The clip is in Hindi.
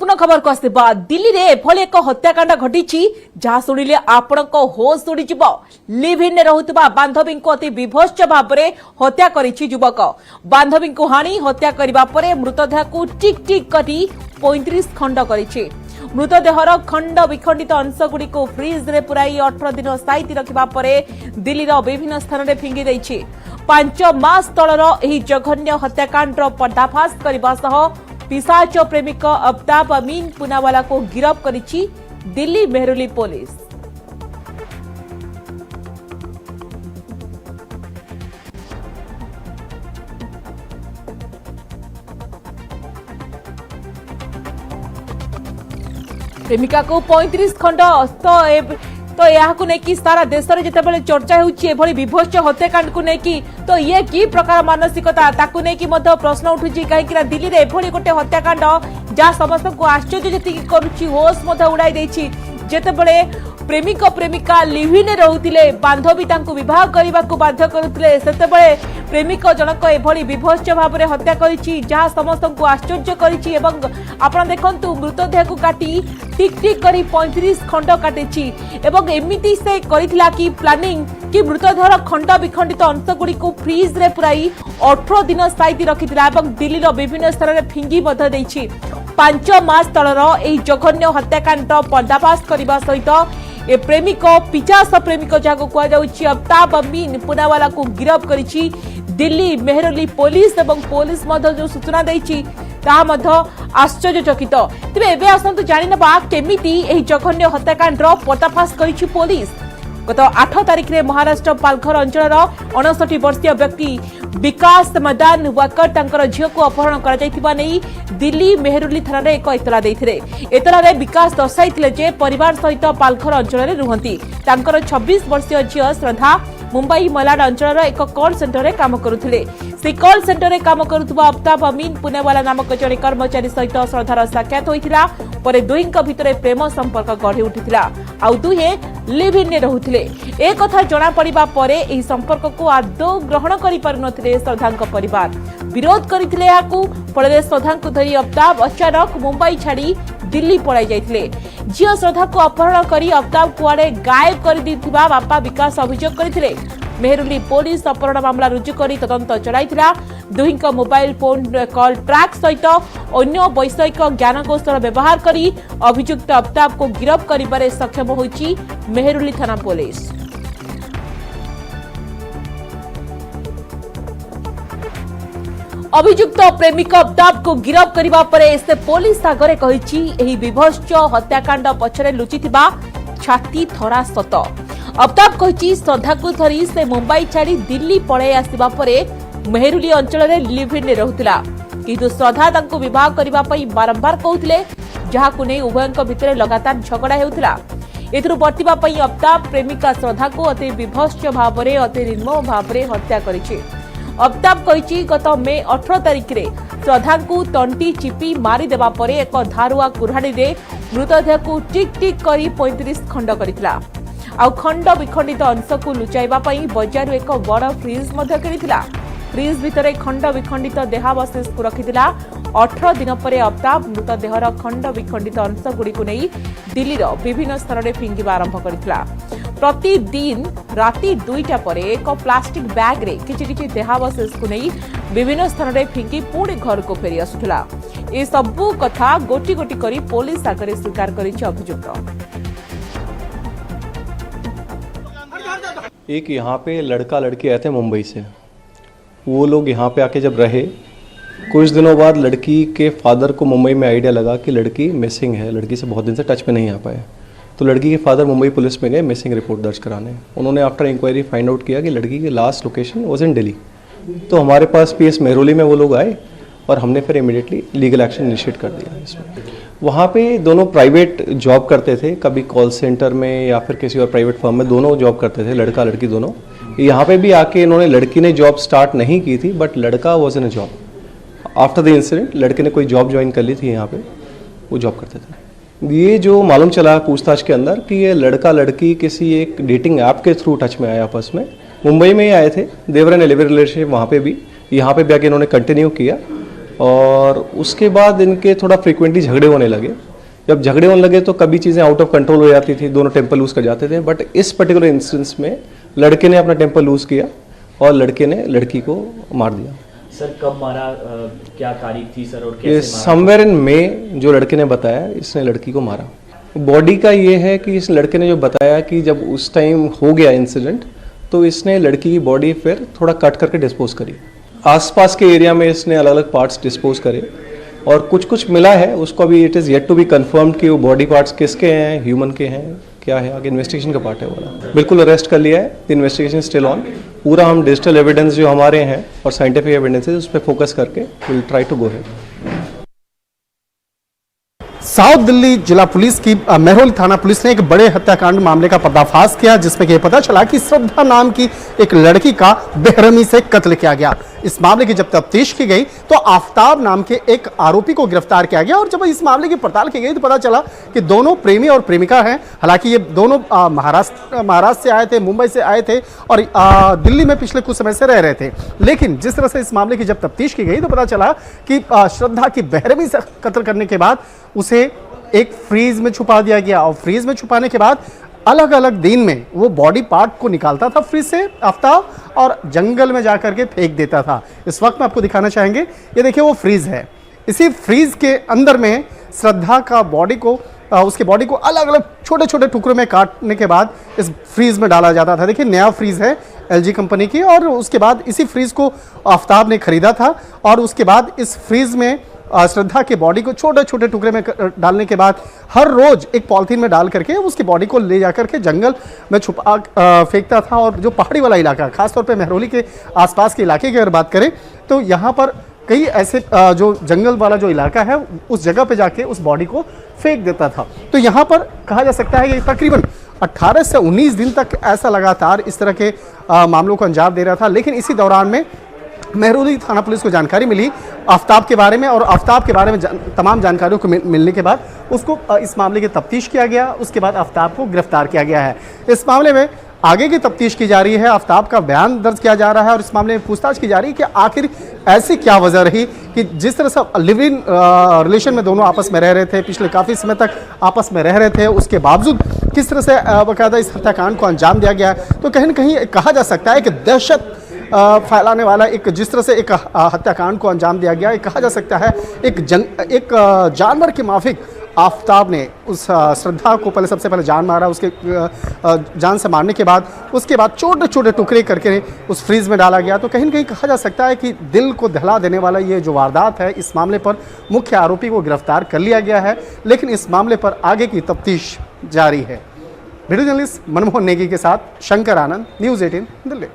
पुनः खबर को आसवा दिल्ली रे एभली एक हत्याकांड घटी जहाँ शुणिले आपण होश उड़ी लिव इन रहुवा बांधवी को अति विभत्स भाव में हत्या करिछि युवक। बांधवी को हाणी हत्या करबा परे मृतदेह को टिक टिक कटी 35 खंड करिछि। मृतदेहर खंड विखंडित अंशगुड़ी को फ्रिज रे पुराई 18 दिन साइति रखिबा परे दिल्लीर विभिन्न स्थान में फिंगी दैछि। 5 मास तलर एही जघन्य हत्याकांडर पर्दाफाश करबा सह पिशाच प्रेमिक अब्ताब अमीन पुनावाला को गिरफ्त करिछि दिल्ली मेहरौली पुलिस। प्रेमिका को 35 खंड तो यह नहीं सारा देश में जितेबाला चर्चा होभली विभत्स हत्याकांड को लेकिन तो ये कि प्रकार मानसिकता ताकू नहीं प्रश्न उठुची कहीं दिल्ली में एभली गोटे हत्याकांड जहाँ समस्त को आश्चर्य जी करुच्ची होश उड़ाई देछि। जेतेबेले प्रेमिक प्रेमिका लिविन रहुतिले बांधवी तांकु विवाह करने को बाध्य करुतिले सेतेबेले प्रेमिक जनक एभली विभत्स भाव में हत्या करिछि जहाँ समस्त को आश्चर्य करिछि। एवं आपण देखंतु मृतदेह को काटी टिक टिक करी 35 खंड काटिछि एवं एमिति से करिथिला कि प्लानिंग कि मृतदेहर खंड विखंडित अंशगुड़ी को फ्रिज रे पुराई 18 दिन साइति रखिथिला एवं दिल्ली विभिन्न स्थान में फिंगी मध्य दैछि। 5 मास तलर एही जघन्य हत्याकांड पर्दाफाश करबा सहित ए प्रेमिक पिचास प्रेमिक जहां कहुछि अब्ताब अमीन पुनावाला को गिरफ्त करिछि दिल्ली मेहरौली पुलिस। एवं पुलिस जो सूचना दैछि ता आश्चर्यचकित। तेज एबे आसंतु जानिनबा केमिति एही जघन्य हत्याकांड पर्दाफाश करिछि पुलिस। गत 8 तारिख में महाराष्ट्र पालघर अंचल 59 वर्षीय व्यक्ति विकास मदान वाकर तांकर झील को अपहरण कर दिल्ली मेहरौली थाना एक एतला देथिले। एतलारे विकास दर्शाइथिले जे परिवार सहित पालघर अंचल में रुहंती। तांकर 26 वर्षीय झील श्रद्धा मुंबई मलाड अंचल एक कॉल सेंटर में काम करुथिले। से कॉल सेंटर में काम करुवा अब्ताब अमीन पुनावाला नामक जड़े कर्मचारी सहित श्रद्धार साक्षात होइथिला। परे दुहींक भितरे प्रेम संपर्क गढ़ी उठिथिला आउ दुहे लिव इन रहुथिले। ए कथा जणा पड़िबा परे एही संपर्क को आदौ ग्रहण करि पारु नथिले श्रद्धांक परिवार विरोध करिथिले। याकू फଳରେ श्रद्धांक धरी अब्ताब अचानक मुंबई छाड़ी दिल्ली पळाई जाइथिले। झियो श्रद्धा को अपहरण करी अब्ताब कुआडे गायब कर दिथिबा बापा विकास अभियोग करिथिले। मेहरौली पुलिस अपहरण मामला रुजु करी तदंत चलाइथिला। दुहींक मोबाइल फोन कॉल ट्रैक सहित अन्य वैषयिक ज्ञानकौशल व्यवहार करी अभियुक्त अब्ताब को गिरफ्त करिबारे सक्षम होइछि मेहरौली थाना पुलिस। अभियुक्त प्रेमिक अब्ताब को गिरफ्त करबा परे से पुलिस आगरे कहिछि एही विभत्स हत्याकांड पछरे लुचिथिबा छाती थरा सत। अब्ताब कहिछि श्रद्धा को धरी से मुंबई छाड़ी दिल्ली पळाई आसिबा परे मेहरौली अंचल में लिव इन रहुतिला किंतु श्रद्धा तांको विवाह करबा पई बारंबार कहउथिले जहाँ को नहीं उभयंक भितर लगातार झगड़ा हेउथिला। एथुरु बर्तिबा पई अब्ताब प्रेमिका श्रद्धा को अति विभत्स भाव में अति निर्मम भाव में हत्या करिछि। अब्ताब कहिछि गत मे 18 तारिख रे श्रद्धा को तंटी चिपी मारी देबा परे एक धारुआ कुऱ्हाड़ी रे मृतदेह को टिक टिक करी 35 खंड करिथिला आउ खंड विखंडित अंश को लुचाइबा पई बजार एक बड़ फ्रिज मध्य किनिथिला। फ्रिज भितर खंड विखंडित देहावशेष को रखिथिला। 18 दिन पर अब्ताब मृतदेहर खंड विखंडित अंशगुड़ी को नहीं दिल्लीर विभिन्न स्थान में फिंगिबा आरंभ करिथिला। प्रतिदिन राति 2टा पर एक प्लास्टिक बैग रे किछि देहावशेष को नहीं विभिन्न स्थान में फिंगी पुणी घर को फेरी आसुथिला। ए सबु कथा गोटी गोटी करी पुलिस आगरे स्वीकार करिछि अभियुक्त। एक यहाँ पे लड़का लड़की आए थे मुंबई से। वो लोग यहाँ पे आके जब रहे कुछ दिनों बाद लड़की के फादर को मुंबई में आइडिया लगा कि लड़की मिसिंग है, लड़की से बहुत दिन से टच में नहीं आ पाए। तो लड़की के फादर मुंबई पुलिस में गए मिसिंग रिपोर्ट दर्ज कराने। उन्होंने आफ्टर इंक्वायरी फाइंड आउट किया कि लड़की की last location was in Delhi. तो हमारे पास पीएस मेहरौली में वो लोग आए और हमने फिर इमीडिएटली लीगल एक्शन इनिशिएट कर दिया इसमें। वहाँ पे दोनों प्राइवेट जॉब करते थे, कभी कॉल सेंटर में या फिर किसी और प्राइवेट फर्म में दोनों जॉब करते थे, लड़का लड़की दोनों। यहाँ पे भी आके इन्होंने, लड़की ने जॉब स्टार्ट नहीं की थी बट लड़का was in a job. After the incident लड़के ने कोई जॉब ज्वाइन कर ली थी यहाँ पे, वो जॉब करते थे। ये जो मालूम चला पूछताछ के अंदर कि ये लड़का लड़की किसी एक डेटिंग ऐप के थ्रू टच में आए आपस में। मुंबई में ही आए थे, देवर एन लिविंग रिलेशनशिप वहाँ पे भी, यहाँ पे भी आके इन्होंने कंटिन्यू किया। और उसके बाद इनके थोड़ा फ्रिक्वेंटली झगड़े होने लगे। जब झगड़े होने लगे तो कभी चीज़ें आउट ऑफ कंट्रोल हो जाती थी, दोनों टेम्पर लूज़ कर जाते थे। बट इस पर्टिकुलर इंस्टेंस में लड़के ने अपना टेम्पर लूज़ किया और लड़के ने लड़की को मार दिया। सर कब मारा, क्या तारीख थी सर और ये कैसे मारा? समवेयर इन मई जो लड़के ने बताया, इसने लड़की को मारा। बॉडी का ये है कि इस लड़के ने जो बताया कि जब उस टाइम हो गया इंसिडेंट तो इसने लड़की की बॉडी फिर थोड़ा कट करके डिस्पोज करी। आसपास के एरिया में इसने अलग अलग पार्ट्स डिस्पोज करे और कुछ कुछ मिला है उसको, अभी it is yet to be confirmed कि वो बॉडी पार्ट्स किसके हैं, ह्यूमन के हैं, क्या है, आगे इन्वेस्टिगेशन का पार्ट है वाला। बिल्कुल अरेस्ट कर लिया है, द इन्वेस्टिगेशन स्टिल ऑन। पूरा हम डिजिटल एविडेंस जो हमारे हैं और साइंटिफिक एविडेंसेस उस पर फोकस करके will try to go head. South Delhi जिला पुलिस की मेहरौली थाना पुलिस ने एक बड़े हत्याकांड मामले का पर्दाफाश किया, जिसमें कि पता चला कि श्रद्धा नाम की एक लड़की का बेरहमी से कत्ल किया गया। इस मामले की जब तफ्तीश की गई तो आफ्ताब नाम के एक आरोपी को गिरफ्तार किया गया और जब इस मामले की पड़ताल की गई तो पता चला कि दोनों प्रेमी और प्रेमिका हैं। हालांकि ये दोनों महाराष्ट्र से आए थे, मुंबई से आए थे और दिल्ली में पिछले कुछ समय से रह रहे थे। लेकिन जिस तरह से इस मामले की जब तफ्तीश की गई तो पता चला कि श्रद्धा की बेरहमी से कत्ल करने के बाद उसे एक फ्रीज में छुपा दिया गया और फ्रीज में छुपाने के बाद अलग अलग दिन में वो बॉडी पार्ट को निकालता था फ्रीज से आफ्ताब और जंगल में जाकर के फेंक देता था। इस वक्त में आपको दिखाना चाहेंगे, ये देखिए वो फ्रीज है। इसी फ्रीज के अंदर में श्रद्धा का बॉडी को उसके बॉडी को अलग अलग छोटे छोटे टुकड़ों में काटने के बाद इस फ्रीज में डाला जाता था। देखिए नया फ्रीज है LG कंपनी की और उसके बाद इसी फ्रीज को आफ्ताब ने खरीदा था और उसके बाद इस फ्रीज में श्रद्धा के बॉडी को छोटे छोटे टुकड़े में डालने के बाद हर रोज एक पॉलिथीन में डाल करके उसकी बॉडी को ले जाकर के जंगल में छुपा फेंकता था। और जो पहाड़ी वाला इलाका, खासतौर पे मेहरौली के आसपास के इलाके की अगर बात करें तो यहाँ पर कई ऐसे जो जंगल वाला जो इलाका है उस जगह पे जाके उस बॉडी को फेंक देता था। तो यहाँ पर कहा जा सकता है कि तकरीबन 18 से 19 दिन तक ऐसा लगातार इस तरह के मामलों को अंजाम दे रहा था। लेकिन इसी दौरान में मेहरौली थाना पुलिस को जानकारी मिली आफ्ताब के बारे में और आफ्ताब के बारे में तमाम जानकारियों को मिलने के बाद उसको इस मामले की तफ्तीश किया गया। उसके बाद आफ्ताब को गिरफ्तार किया गया है। इस मामले में आगे की तफ्तीश की जा रही है, आफ्ताब का बयान दर्ज किया जा रहा है और इस मामले में पूछताछ की जा रही है कि आखिर ऐसी क्या वजह रही कि जिस तरह से लिव इन रिलेशन में दोनों आपस में रह रहे थे, पिछले काफ़ी समय तक आपस में रह रहे थे, उसके बावजूद किस तरह से बाकायदा इस हत्याकांड को अंजाम दिया गया। तो कहीं ना कहीं कहा जा सकता है कि दहशत फैलाने वाला एक जिस तरह से एक हत्याकांड को अंजाम दिया गया, कहा जा सकता है एक जानवर के माफिक आफ्ताब ने उस श्रद्धा को सबसे पहले जान मारा, उसके जान से मारने के बाद उसके बाद छोटे छोटे टुकड़े करके उस फ्रीज में डाला गया। तो कहीं ना कहीं कहा जा सकता है कि दिल को दहला देने वाला ये जो वारदात है, इस मामले पर मुख्य आरोपी को गिरफ्तार कर लिया गया है। लेकिन इस मामले पर आगे की तफ्तीश जारी है। वीडियो जर्नलिस्ट मनमोहन नेगी के साथ शंकर आनंद, न्यूज़ 18 दिल्ली।